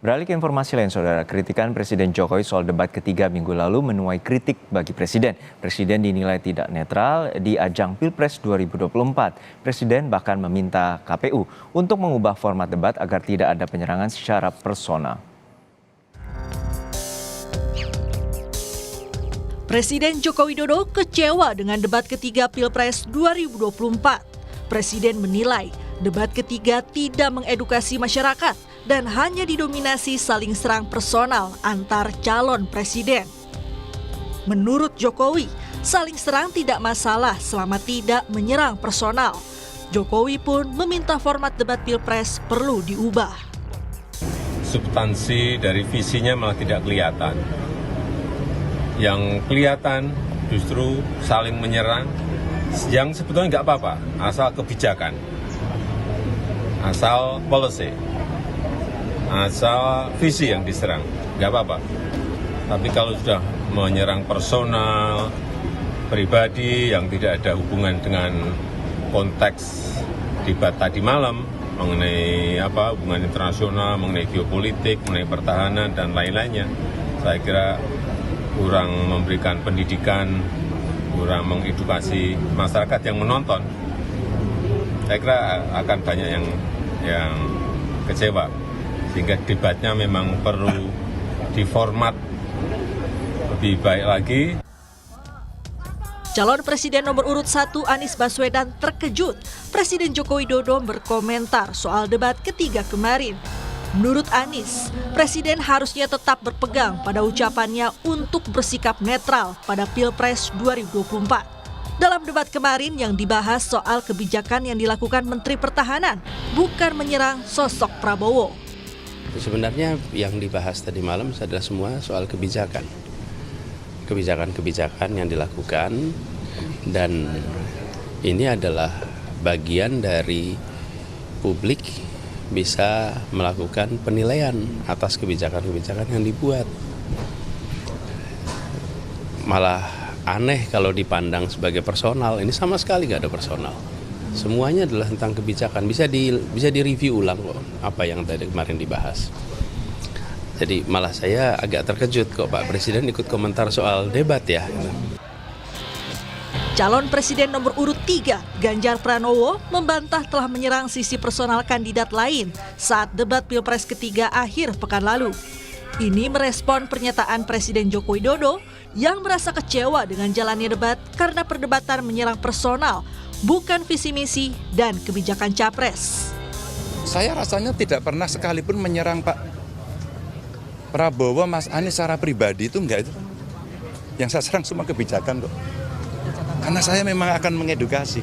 Beralih ke informasi lain, Saudara. Kritikan Presiden Jokowi soal debat ketiga minggu lalu menuai kritik bagi Presiden. Presiden dinilai tidak netral di ajang Pilpres 2024. Presiden bahkan meminta KPU untuk mengubah format debat agar tidak ada penyerangan secara personal. Presiden Joko Widodo kecewa dengan debat ketiga Pilpres 2024. Presiden menilai debat ketiga tidak mengedukasi masyarakat dan hanya didominasi saling serang personal antar calon presiden. Menurut Jokowi, saling serang tidak masalah selama tidak menyerang personal. Jokowi pun meminta format debat Pilpres perlu diubah. Substansi dari visinya malah tidak kelihatan. Yang kelihatan justru saling menyerang, yang sebetulnya nggak apa-apa, asal kebijakan, asal policy, asal visi yang diserang, nggak apa-apa. Tapi kalau sudah menyerang personal, pribadi yang tidak ada hubungan dengan konteks debat tadi malam, mengenai hubungan internasional, mengenai geopolitik, mengenai pertahanan, dan lain-lainnya, saya kira kurang memberikan pendidikan, kurang mengedukasi masyarakat yang menonton. Saya kira akan banyak yang kecewa, sehingga debatnya memang perlu diformat lebih baik lagi. Calon Presiden nomor urut 1 Anies Baswedan terkejut Presiden Joko Widodo berkomentar soal debat ketiga kemarin. Menurut Anies, Presiden harusnya tetap berpegang pada ucapannya untuk bersikap netral pada Pilpres 2024. Dalam debat kemarin yang dibahas soal kebijakan yang dilakukan Menteri Pertahanan, bukan menyerang sosok Prabowo. Sebenarnya yang dibahas tadi malam adalah semua soal kebijakan. Kebijakan-kebijakan yang dilakukan, dan ini adalah bagian dari publik bisa melakukan penilaian atas kebijakan-kebijakan yang dibuat. Malah aneh kalau dipandang sebagai personal. Ini sama sekali nggak ada personal. Semuanya adalah tentang kebijakan. Bisa direview ulang kok apa yang tadi kemarin dibahas. Jadi malah saya agak terkejut kok Pak Presiden ikut komentar soal debat ya. Calon Presiden nomor urut 3, Ganjar Pranowo, membantah telah menyerang sisi personal kandidat lain saat debat Pilpres ketiga akhir pekan lalu. Ini merespon pernyataan Presiden Joko Widodo yang merasa kecewa dengan jalannya debat karena perdebatan menyerang personal, bukan visi misi dan kebijakan capres. Saya rasanya tidak pernah sekalipun menyerang Pak Prabowo, Mas Anies secara pribadi, itu enggak itu. Yang saya serang semua kebijakan kok. Karena saya memang akan mengedukasi.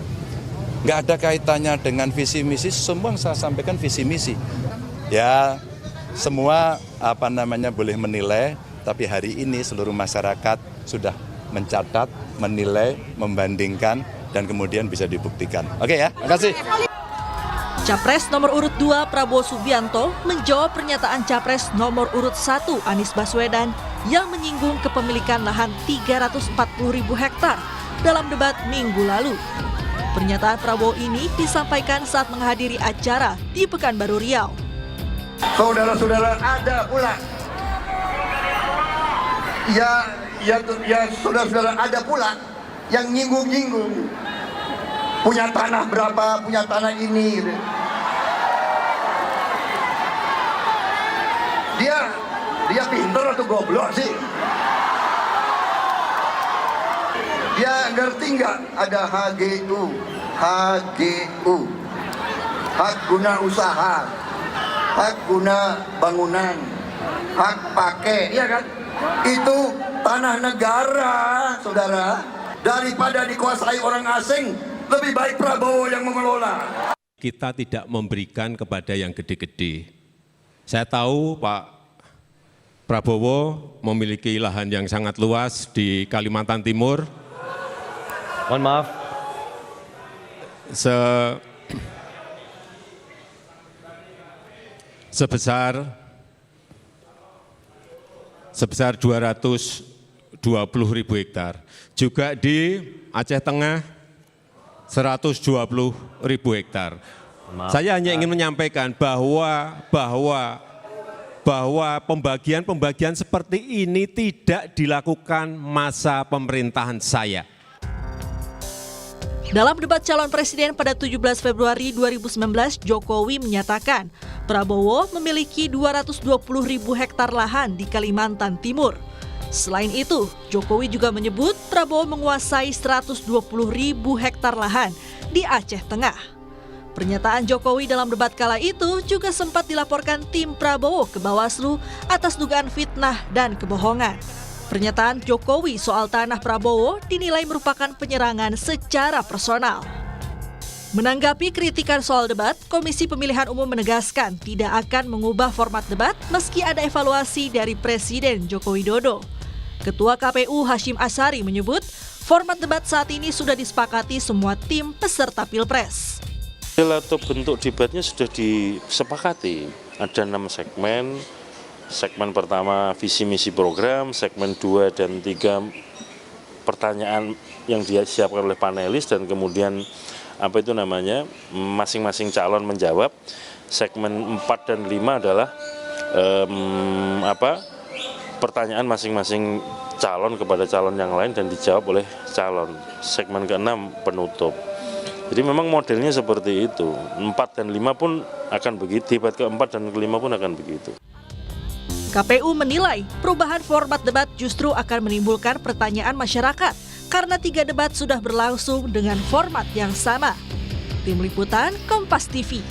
Nggak ada kaitannya dengan visi misi, semua yang saya sampaikan visi misi. Ya, semua boleh menilai, tapi hari ini seluruh masyarakat sudah mencatat, menilai, membandingkan, dan kemudian bisa dibuktikan. Oke ya, terima kasih. Capres nomor urut 2 Prabowo Subianto menjawab pernyataan Capres nomor urut 1 Anies Baswedan yang menyinggung kepemilikan lahan 340.000 hektar dalam debat minggu lalu. Pernyataan Prabowo ini disampaikan saat menghadiri acara di Pekanbaru Riau. Saudara-saudara, ada pula. Ya saudara-saudara, ada pula yang nyinggung-nyinggung. Punya tanah berapa, punya tanah ini. Gitu. Dia pintar atau goblok sih? Dia ngerti nggak ada HGU, hak guna usaha, hak guna bangunan, hak pakai, ya kan? Itu tanah negara, saudara. Daripada dikuasai orang asing, lebih baik Prabowo yang mengelola. Kita tidak memberikan kepada yang gede-gede. Saya tahu Pak Prabowo memiliki lahan yang sangat luas di Kalimantan Timur. Mohon maaf. Sebesar 220.000 hektar. Juga di Aceh Tengah 120.000 hektar. Saya hanya ingin menyampaikan bahwa bahwa pembagian seperti ini tidak dilakukan masa pemerintahan saya. Dalam debat calon presiden pada 17 Februari 2019, Jokowi menyatakan Prabowo memiliki 220.000 hektar lahan di Kalimantan Timur. Selain itu, Jokowi juga menyebut Prabowo menguasai 120.000 hektar lahan di Aceh Tengah. Pernyataan Jokowi dalam debat kala itu juga sempat dilaporkan tim Prabowo ke Bawaslu atas dugaan fitnah dan kebohongan. Pernyataan Jokowi soal tanah Prabowo dinilai merupakan penyerangan secara personal. Menanggapi kritikan soal debat, Komisi Pemilihan Umum menegaskan tidak akan mengubah format debat meski ada evaluasi dari Presiden Joko Widodo. Ketua KPU Hashim Asyari menyebut, format debat saat ini sudah disepakati semua tim peserta Pilpres. Atau bentuk debatnya sudah disepakati, ada 6 segmen. Segmen pertama visi misi program, segmen 2 dan 3 pertanyaan yang disiapkan oleh panelis dan kemudian masing-masing calon menjawab. Segmen 4 dan 5 adalah pertanyaan masing-masing calon kepada calon yang lain dan dijawab oleh calon. Segmen ke-6 penutup. Jadi memang modelnya seperti itu. 4 dan 5 pun akan begitu, debat ke-4 dan ke-5 pun akan begitu. KPU menilai perubahan format debat justru akan menimbulkan pertanyaan masyarakat karena 3 debat sudah berlangsung dengan format yang sama. Tim Liputan Kompas TV.